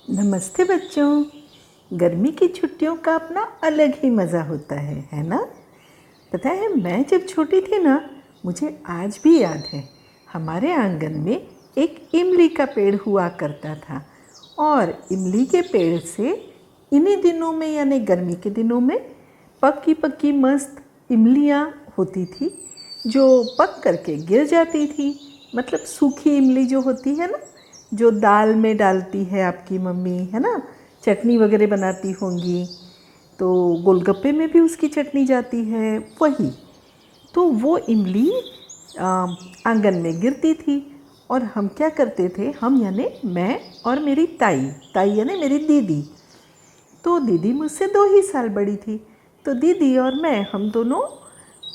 नमस्ते बच्चों। गर्मी की छुट्टियों का अपना अलग ही मज़ा होता है ना। पता है, मैं जब छोटी थी ना, मुझे आज भी याद है, हमारे आंगन में एक इमली का पेड़ हुआ करता था। और इमली के पेड़ से इन्हीं दिनों में यानी गर्मी के दिनों में पक्की पक्की मस्त इमलियाँ होती थी, जो पक करके गिर जाती थी। मतलब सूखी इमली जो होती है ना, जो दाल में डालती है आपकी मम्मी, है ना, चटनी वगैरह बनाती होंगी, तो गोलगप्पे में भी उसकी चटनी जाती है वही। तो वो इमली आंगन में गिरती थी। और हम क्या करते थे, हम यानी मैं और मेरी ताई, ताई यानी मेरी दीदी। तो दीदी मुझसे 2 ही साल बड़ी थी। तो दीदी और मैं, हम दोनों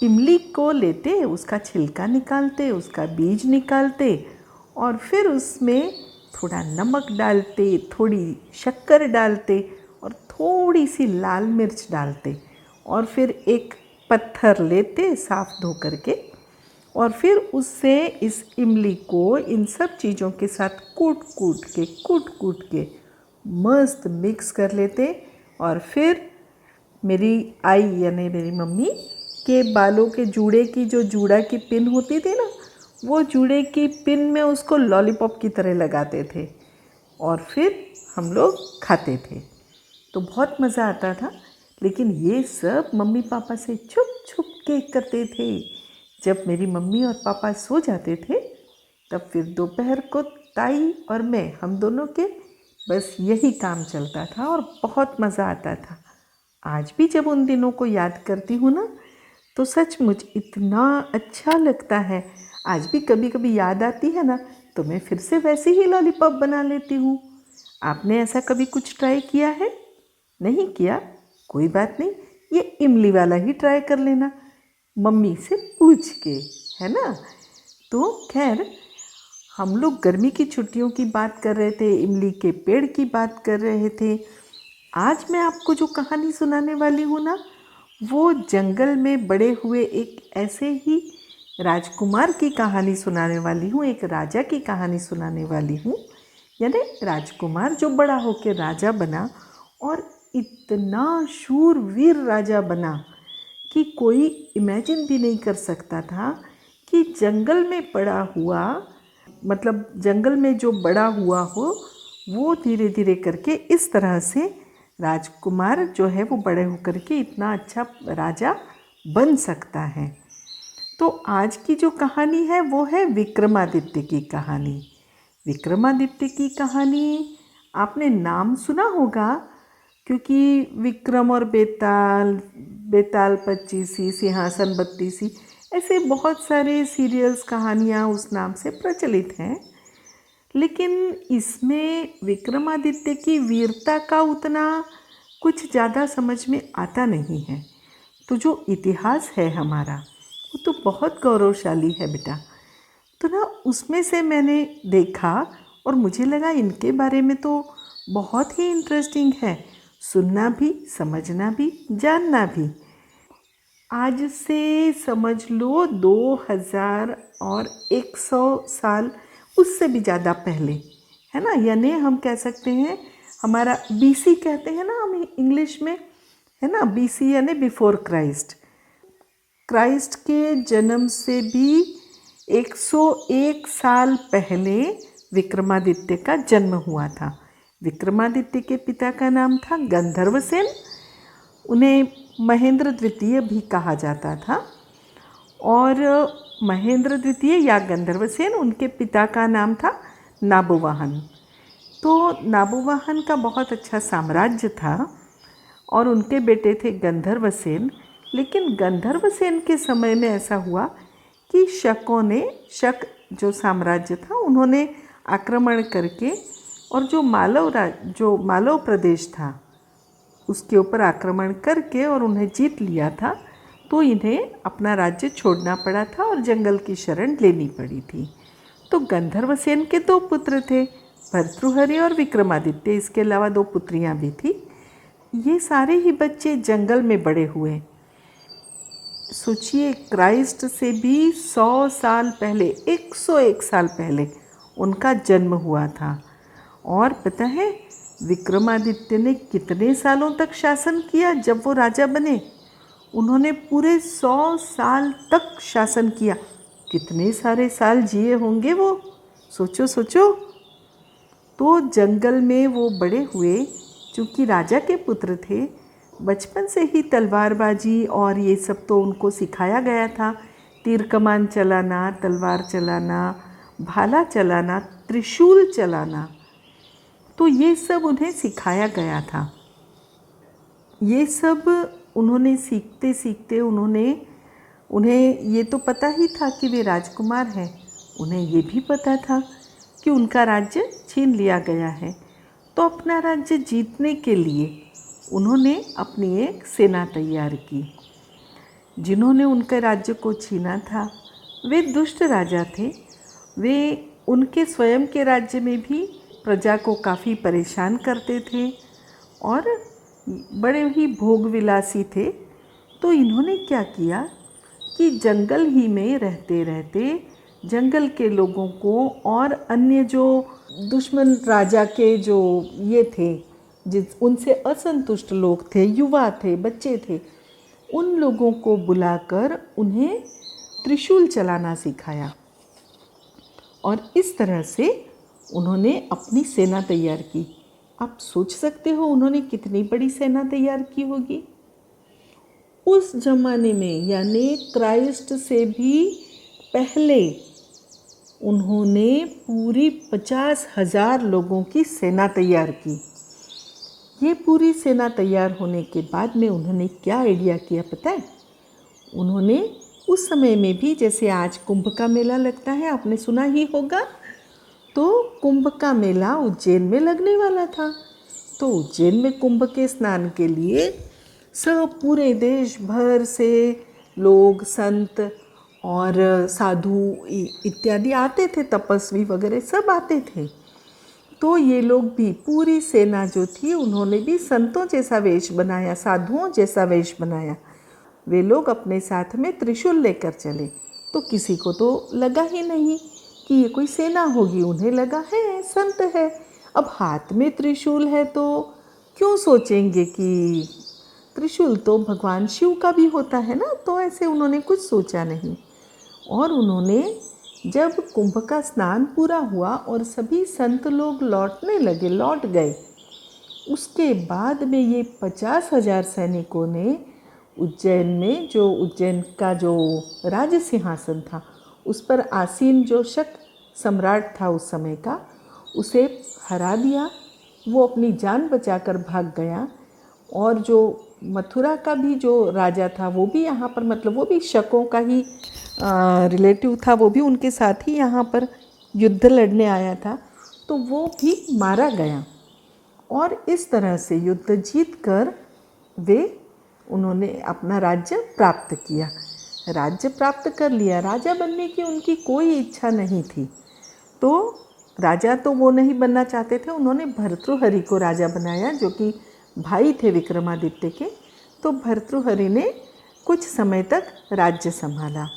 इमली को लेते, उसका छिलका निकालते, उसका बीज निकालते, और फिर उसमें थोड़ा नमक डालते, थोड़ी शक्कर डालते और थोड़ी सी लाल मिर्च डालते, और फिर एक पत्थर लेते साफ़ धो करके, और फिर उससे इस इमली को इन सब चीज़ों के साथ कूट कूट के मस्त मिक्स कर लेते। और फिर मेरी आई यानी मेरी मम्मी के बालों के जूड़े की, जो जूड़ा की पिन होती थी ना, वो जूड़े की पिन में उसको लॉलीपॉप की तरह लगाते थे और फिर हम लोग खाते थे। तो बहुत मज़ा आता था। लेकिन ये सब मम्मी पापा से छुप छुप के करते थे। जब मेरी मम्मी और पापा सो जाते थे, तब फिर दोपहर को ताई और मैं, हम दोनों के बस यही काम चलता था और बहुत मज़ा आता था। आज भी जब उन दिनों को याद करती हूँ ना, तो सचमुच इतना अच्छा लगता है। आज भी कभी कभी याद आती है ना, तो मैं फिर से वैसे ही लॉलीपॉप बना लेती हूँ। आपने ऐसा कभी कुछ ट्राई किया है? नहीं किया? कोई बात नहीं, ये इमली वाला ही ट्राई कर लेना, मम्मी से पूछ के, है ना। तो खैर, हम लोग गर्मी की छुट्टियों की बात कर रहे थे, इमली के पेड़ की बात कर रहे थे। आज मैं आपको जो कहानी सुनाने वाली हूँ ना, वो जंगल में बड़े हुए एक ऐसे ही राजकुमार की कहानी सुनाने वाली हूँ, एक राजा की कहानी सुनाने वाली हूँ। यानी राजकुमार जो बड़ा होकर राजा बना, और इतना शूरवीर राजा बना कि कोई इमेजिन भी नहीं कर सकता था कि जंगल में पड़ा हुआ, मतलब जंगल में जो बड़ा हुआ हो, वो धीरे धीरे करके इस तरह से राजकुमार जो है वो बड़े होकर के इतना अच्छा राजा बन सकता है। तो आज की जो कहानी है वो है विक्रमादित्य की कहानी। विक्रमादित्य की कहानी आपने नाम सुना होगा, क्योंकि विक्रम और बेताल, बेताल 25सी, सिंहासन 32सी, ऐसे बहुत सारे सीरियल्स, कहानियाँ उस नाम से प्रचलित हैं। लेकिन इसमें विक्रमादित्य की वीरता का उतना कुछ ज़्यादा समझ में आता नहीं है। तो जो इतिहास है हमारा, वो तो बहुत गौरवशाली है बेटा। तो ना, उसमें से मैंने देखा और मुझे लगा इनके बारे में तो बहुत ही इंटरेस्टिंग है, सुनना भी, समझना भी, जानना भी। आज से समझ लो 2100 साल, उससे भी ज़्यादा पहले, है ना। यानी हम कह सकते हैं, हमारा बीसी कहते हैं ना हम इंग्लिश में, है ना। बीसी यानी बिफोर क्राइस्ट। क्राइस्ट के जन्म से भी 101 साल पहले विक्रमादित्य का जन्म हुआ था। विक्रमादित्य के पिता का नाम था गंधर्वसेन। उन्हें महेंद्र द्वितीय भी कहा जाता था। और महेंद्र द्वितीय या गंधर्वसेन, उनके पिता का नाम था नाबुवाहन। तो नाबुवाहन का बहुत अच्छा साम्राज्य था और उनके बेटे थे गंधर्वसेन। लेकिन गंधर्वसेन के समय में ऐसा हुआ कि शकों ने, शक जो साम्राज्य था, उन्होंने आक्रमण करके, और जो मालव प्रदेश था उसके ऊपर आक्रमण करके और उन्हें जीत लिया था। तो इन्हें अपना राज्य छोड़ना पड़ा था और जंगल की शरण लेनी पड़ी थी। तो गंधर्वसेन के 2 पुत्र थे, भर्तृहरि और विक्रमादित्य। इसके अलावा 2 पुत्रियां भी थी। ये सारे ही बच्चे जंगल में बड़े हुए। सोचिए, क्राइस्ट से भी 100 साल पहले, 101 साल पहले उनका जन्म हुआ था। और पता है, विक्रमादित्य ने कितने सालों तक शासन किया जब वो राजा बने? उन्होंने पूरे 100 साल तक शासन किया। कितने सारे साल जिए होंगे वो, सोचो सोचो। तो जंगल में वो बड़े हुए, चूँकि राजा के पुत्र थे, बचपन से ही तलवारबाजी और ये सब तो उनको सिखाया गया था। तीर कमान चलाना, तलवार चलाना, भाला चलाना, त्रिशूल चलाना, तो ये सब उन्हें सिखाया गया था। ये सब उन्होंने सीखते सीखते उन्हें ये तो पता ही था कि वे राजकुमार हैं। उन्हें ये भी पता था कि उनका राज्य छीन लिया गया है। तो अपना राज्य जीतने के लिए उन्होंने अपनी एक सेना तैयार की। जिन्होंने उनके राज्य को छीना था वे दुष्ट राजा थे। वे उनके स्वयं के राज्य में भी प्रजा को काफ़ी परेशान करते थे और बड़े ही भोगविलासी थे। तो इन्होंने क्या किया कि जंगल ही में रहते रहते जंगल के लोगों को और अन्य जो दुश्मन राजा के जो ये थे, उनसे असंतुष्ट लोग थे, युवा थे, बच्चे थे, उन लोगों को बुलाकर उन्हें त्रिशूल चलाना सिखाया। और इस तरह से उन्होंने अपनी सेना तैयार की। आप सोच सकते हो उन्होंने कितनी बड़ी सेना तैयार की होगी। उस जमाने में यानी क्राइस्ट से भी पहले उन्होंने पूरी 50,000 लोगों की सेना तैयार की। ये पूरी सेना तैयार होने के बाद में उन्होंने क्या आइडिया किया पता है? उन्होंने उस समय में भी, जैसे आज कुंभ का मेला लगता है, आपने सुना ही होगा, तो कुंभ का मेला उज्जैन में लगने वाला था। तो उज्जैन में कुंभ के स्नान के लिए सब पूरे देश भर से लोग, संत और साधु इत्यादि आते थे, तपस्वी वगैरह सब आते थे। तो ये लोग भी, पूरी सेना जो थी, उन्होंने भी संतों जैसा वेश बनाया, साधुओं जैसा वेश बनाया। वे लोग अपने साथ में त्रिशूल लेकर चले। तो किसी को तो लगा ही नहीं कि ये कोई सेना होगी, उन्हें लगा है संत है। अब हाथ में त्रिशूल है तो क्यों सोचेंगे कि त्रिशूल तो भगवान शिव का भी होता है ना। तो ऐसे उन्होंने कुछ सोचा नहीं। और उन्होंने जब कुंभ का स्नान पूरा हुआ और सभी संत लोग लौट गए, उसके बाद में ये 50,000 सैनिकों ने उज्जैन में, जो उज्जैन का जो राज सिंहासन था, उस पर आसीन जो शक सम्राट था उस समय का, उसे हरा दिया। वो अपनी जान बचाकर भाग गया। और जो मथुरा का भी जो राजा था वो भी यहाँ पर, मतलब वो भी शकों का ही रिलेटिव था, वो भी उनके साथ ही यहाँ पर युद्ध लड़ने आया था। तो वो भी मारा गया। और इस तरह से युद्ध जीत कर उन्होंने अपना राज्य प्राप्त किया। राज्य प्राप्त कर लिया, राजा बनने की उनकी कोई इच्छा नहीं थी। तो राजा तो वो नहीं बनना चाहते थे। उन्होंने भर्तृहरि को राजा बनाया, जो कि भाई थे विक्रमादित्य के। तो भर्तृहरि ने कुछ समय तक राज्य संभाला।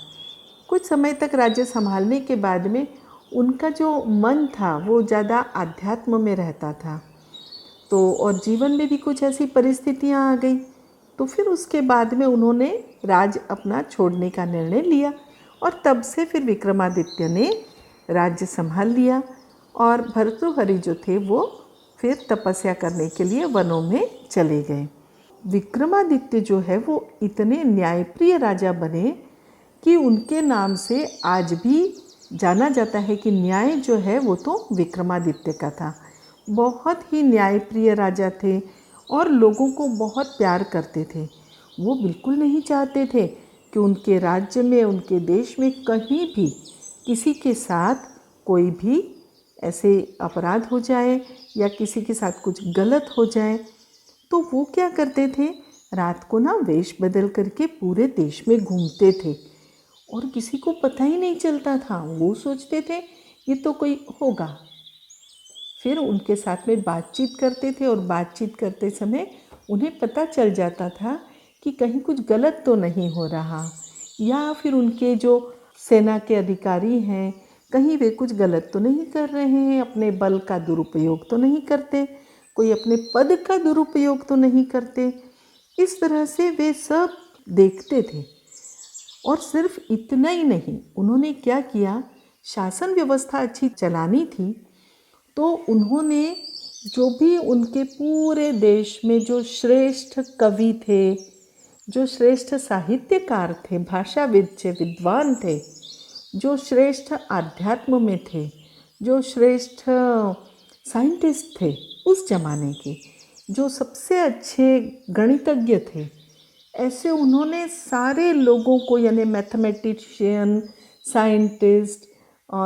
कुछ समय तक राज्य संभालने के बाद में उनका जो मन था वो ज़्यादा आध्यात्म में रहता था। तो और जीवन में भी कुछ ऐसी परिस्थितियाँ आ गई। तो फिर उसके बाद में उन्होंने राज अपना छोड़ने का निर्णय लिया। और तब से फिर विक्रमादित्य ने राज्य संभाल लिया। और भर्तृहरि जो थे वो फिर तपस्या करने के लिए वनों में चले गए। विक्रमादित्य जो है वो इतने न्यायप्रिय राजा बने कि उनके नाम से आज भी जाना जाता है कि न्याय जो है वो तो विक्रमादित्य का था। बहुत ही न्यायप्रिय राजा थे और लोगों को बहुत प्यार करते थे। वो बिल्कुल नहीं चाहते थे कि उनके राज्य में, उनके देश में कहीं भी किसी के साथ कोई भी ऐसे अपराध हो जाए या किसी के साथ कुछ गलत हो जाए। तो वो क्या करते थे, रात को ना वेश बदल करके पूरे देश में घूमते थे और किसी को पता ही नहीं चलता था। वो सोचते थे ये तो कोई होगा। फिर उनके साथ में बातचीत करते थे और बातचीत करते समय उन्हें पता चल जाता था कि कहीं कुछ गलत तो नहीं हो रहा, या फिर उनके जो सेना के अधिकारी हैं कहीं वे कुछ गलत तो नहीं कर रहे हैं, अपने बल का दुरुपयोग तो नहीं करते। कोई अपने पद का दुरुपयोग तो नहीं करते। इस तरह से वे सब देखते थे। और सिर्फ इतना ही नहीं, उन्होंने क्या किया, शासन व्यवस्था अच्छी चलानी थी तो उन्होंने जो भी उनके पूरे देश में जो श्रेष्ठ कवि थे, जो श्रेष्ठ साहित्यकार थे, भाषाविद थे, विद्वान थे, जो श्रेष्ठ आध्यात्म में थे, जो श्रेष्ठ साइंटिस्ट थे उस जमाने के, जो सबसे अच्छे गणितज्ञ थे, ऐसे उन्होंने सारे लोगों को, यानी मैथमेटिशियन, साइंटिस्ट,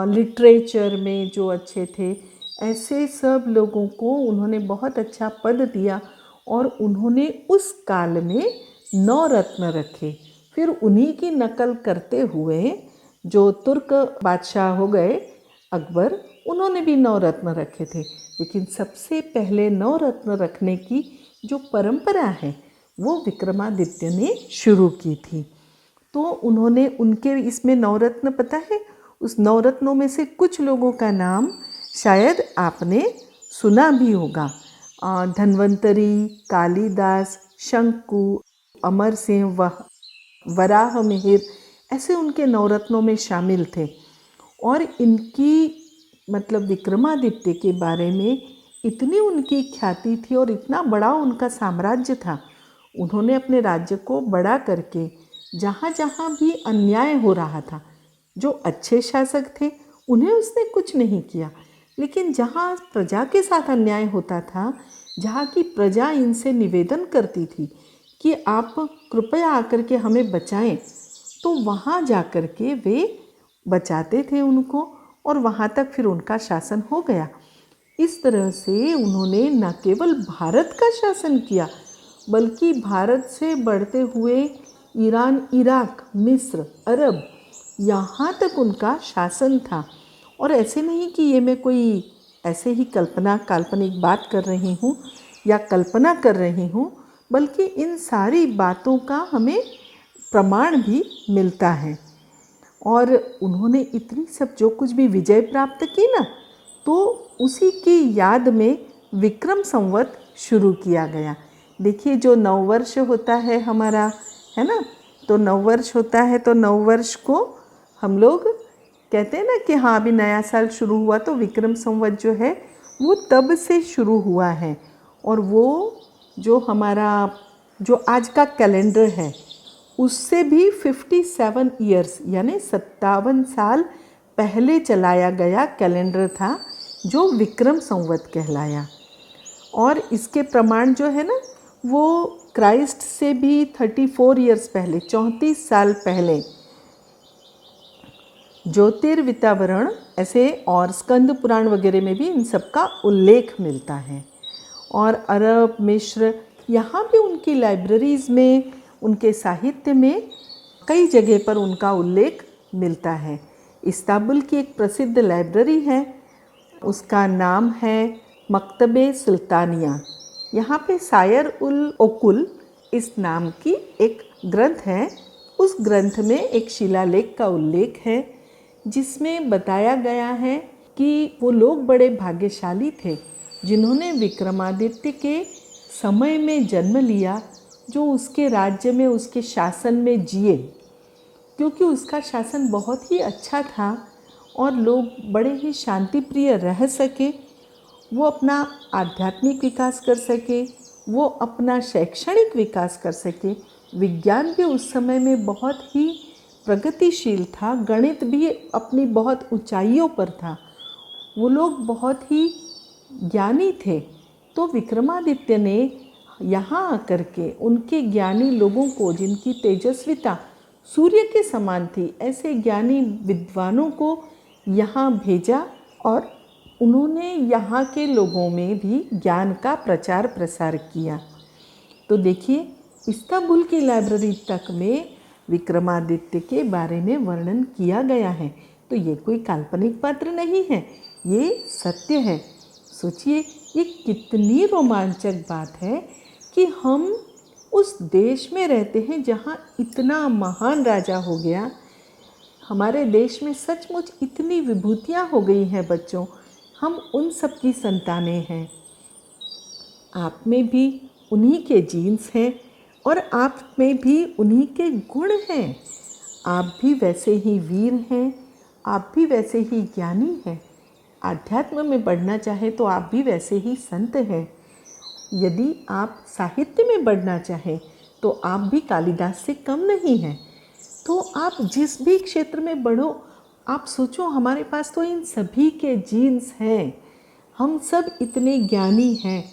लिटरेचर में जो अच्छे थे, ऐसे सब लोगों को उन्होंने बहुत अच्छा पद दिया। और उन्होंने उस काल में 9 रत्न रखे। फिर उन्हीं की नकल करते हुए जो तुर्क बादशाह हो गए अकबर, उन्होंने भी 9 रत्न रखे थे। लेकिन सबसे पहले 9 रत्न रखने की जो परंपरा है वो विक्रमादित्य ने शुरू की थी। तो उन्होंने उनके इसमें 9 रत्न, पता है, उस 9 रत्नों में से कुछ लोगों का नाम शायद आपने सुना भी होगा। धन्वंतरी, कालिदास, शंकु, अमर सिंह, वराह मिहिर, ऐसे उनके 9 रत्नों में शामिल थे। और इनकी मतलब विक्रमादित्य के बारे में इतनी उनकी ख्याति थी और इतना बड़ा उनका साम्राज्य था। उन्होंने अपने राज्य को बड़ा करके जहाँ जहाँ भी अन्याय हो रहा था, जो अच्छे शासक थे उन्हें उसने कुछ नहीं किया, लेकिन जहाँ प्रजा के साथ अन्याय होता था, जहाँ की प्रजा इनसे निवेदन करती थी कि आप कृपया आकर के हमें बचाएं, तो वहाँ जाकर के वे बचाते थे उनको और वहाँ तक फिर उनका शासन हो गया। इस तरह से उन्होंने न केवल भारत का शासन किया, बल्कि भारत से बढ़ते हुए ईरान, इराक, मिस्र, अरब, यहाँ तक उनका शासन था। और ऐसे नहीं कि ये मैं कोई ऐसे ही काल्पनिक बात कर रही हूँ या कल्पना कर रही हूँ, बल्कि इन सारी बातों का हमें प्रमाण भी मिलता है। और उन्होंने इतनी सब जो कुछ भी विजय प्राप्त की ना, तो उसी की याद में विक्रम संवत शुरू किया गया। देखिए, जो नववर्ष होता है हमारा, है ना, तो नववर्ष होता है, तो नववर्ष को हम लोग कहते हैं ना कि हाँ अभी नया साल शुरू हुआ, तो विक्रम संवत जो है वो तब से शुरू हुआ है। और वो जो हमारा जो आज का कैलेंडर है उससे भी 57 ईयर्स यानी 57 साल पहले चलाया गया कैलेंडर था, जो विक्रम संवत कहलाया। और इसके प्रमाण जो है ना, वो क्राइस्ट से भी 34 ईयर्स पहले, 34 साल पहले ज्योतिर्वितावरण ऐसे और स्कंद पुराण वगैरह में भी इन सब का उल्लेख मिलता है। और अरब, मिस्र, यहाँ भी उनकी लाइब्रेरीज़ में, उनके साहित्य में कई जगह पर उनका उल्लेख मिलता है। इस्तांबुल की एक प्रसिद्ध लाइब्रेरी है, उसका नाम है मकतबे सुल्तानिया। यहाँ पे सायर उल ओकुल इस नाम की एक ग्रंथ है। उस ग्रंथ में एक शिलालेख का उल्लेख है जिसमें बताया गया है कि वो लोग बड़े भाग्यशाली थे जिन्होंने विक्रमादित्य के समय में जन्म लिया, जो उसके राज्य में, उसके शासन में जिए, क्योंकि उसका शासन बहुत ही अच्छा था और लोग बड़े ही शांति प्रिय रह सके, वो अपना आध्यात्मिक विकास कर सके, वो अपना शैक्षणिक विकास कर सके। विज्ञान भी उस समय में बहुत ही प्रगतिशील था, गणित भी अपनी बहुत ऊंचाइयों पर था, वो लोग बहुत ही ज्ञानी थे। तो विक्रमादित्य ने यहाँ आकर के उनके ज्ञानी लोगों को, जिनकी तेजस्विता सूर्य के समान थी, ऐसे ज्ञानी विद्वानों को यहाँ भेजा और उन्होंने यहाँ के लोगों में भी ज्ञान का प्रचार प्रसार किया। तो देखिए, इस्तांबुल की लाइब्रेरी तक में विक्रमादित्य के बारे में वर्णन किया गया है। तो ये कोई काल्पनिक पात्र नहीं है, ये सत्य है। सोचिए, ये कितनी रोमांचक बात है कि हम उस देश में रहते हैं जहाँ इतना महान राजा हो गया। हमारे देश में सचमुच इतनी विभूतियाँ हो गई हैं बच्चों, हम उन सब की संतानें हैं। आप में भी उन्हीं के जीन्स हैं और आप में भी उन्हीं के गुण हैं। आप भी वैसे ही वीर हैं, आप भी वैसे ही ज्ञानी हैं। आध्यात्म में बढ़ना चाहे तो आप भी वैसे ही संत हैं। यदि आप साहित्य में बढ़ना चाहें तो आप भी कालिदास से कम नहीं हैं। तो आप जिस भी क्षेत्र में बढ़ो, आप सोचो हमारे पास तो इन सभी के जीन्स हैं। हम सब इतने ज्ञानी हैं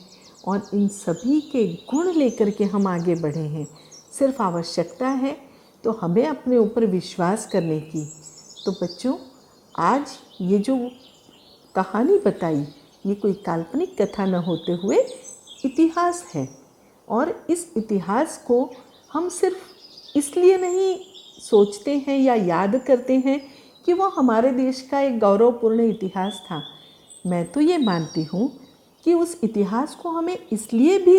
और इन सभी के गुण लेकर के हम आगे बढ़े हैं। सिर्फ आवश्यकता है तो हमें अपने ऊपर विश्वास करने की। तो बच्चों, आज ये जो कहानी बताई, ये कोई काल्पनिक कथा न होते हुए इतिहास है। और इस इतिहास को हम सिर्फ इसलिए नहीं सोचते हैं या याद करते हैं कि वो हमारे देश का एक गौरवपूर्ण इतिहास था। मैं तो ये मानती हूँ कि उस इतिहास को हमें इसलिए भी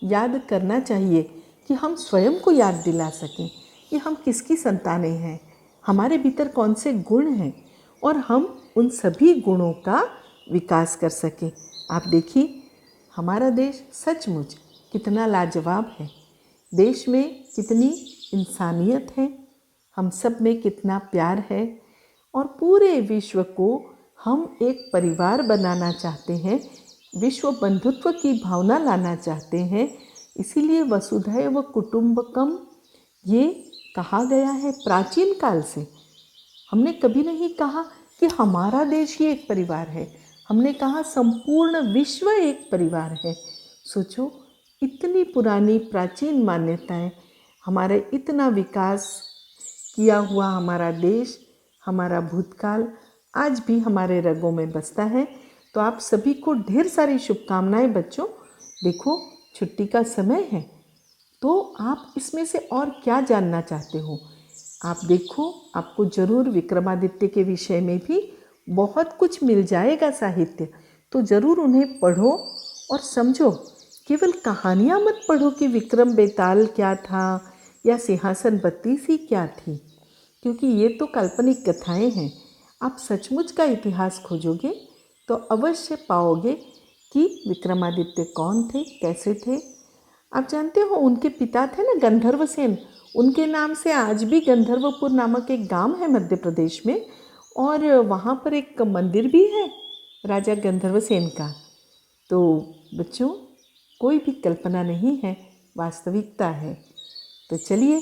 याद करना चाहिए कि हम स्वयं को याद दिला सकें कि हम किसकी संतानें हैं, हमारे भीतर कौन से गुण हैं और हम उन सभी गुणों का विकास कर सकें। आप देखिए, हमारा देश सचमुच कितना लाजवाब है। देश में कितनी इंसानियत है, हम सब में कितना प्यार है और पूरे विश्व को हम एक परिवार बनाना चाहते हैं, विश्व बंधुत्व की भावना लाना चाहते हैं। इसीलिए वसुधैव कुटुंबकम ये कहा गया है प्राचीन काल से। हमने कभी नहीं कहा कि हमारा देश ही एक परिवार है, हमने कहा संपूर्ण विश्व एक परिवार है। सोचो, इतनी पुरानी प्राचीन मान्यताएं, हमारे इतना विकास किया हुआ हमारा देश, हमारा भूतकाल आज भी हमारे रगों में बसता है। तो आप सभी को ढेर सारी शुभकामनाएं बच्चों। देखो, छुट्टी का समय है तो आप इसमें से और क्या जानना चाहते हो? आप देखो, आपको ज़रूर विक्रमादित्य के विषय में भी बहुत कुछ मिल जाएगा साहित्य। तो ज़रूर उन्हें पढ़ो और समझो। केवल कहानियाँ मत पढ़ो कि विक्रम बेताल क्या था या सिंहासन बत्तीसी क्या थी, क्योंकि ये तो काल्पनिक कथाएं हैं। आप सचमुच का इतिहास खोजोगे तो अवश्य पाओगे कि विक्रमादित्य कौन थे, कैसे थे। आप जानते हो, उनके पिता थे ना गंधर्वसेन, उनके नाम से आज भी गंधर्वपुर नामक एक गांव है मध्य प्रदेश में, और वहाँ पर एक मंदिर भी है राजा गंधर्वसेन का। तो बच्चों, कोई भी कल्पना नहीं है, वास्तविकता है। तो चलिए,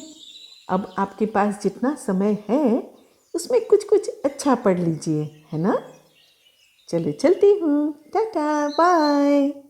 अब आपके पास जितना समय है उसमें कुछ कुछ अच्छा पढ़ लीजिए, है ना। चलो चलती हूँ, टाटा बाय।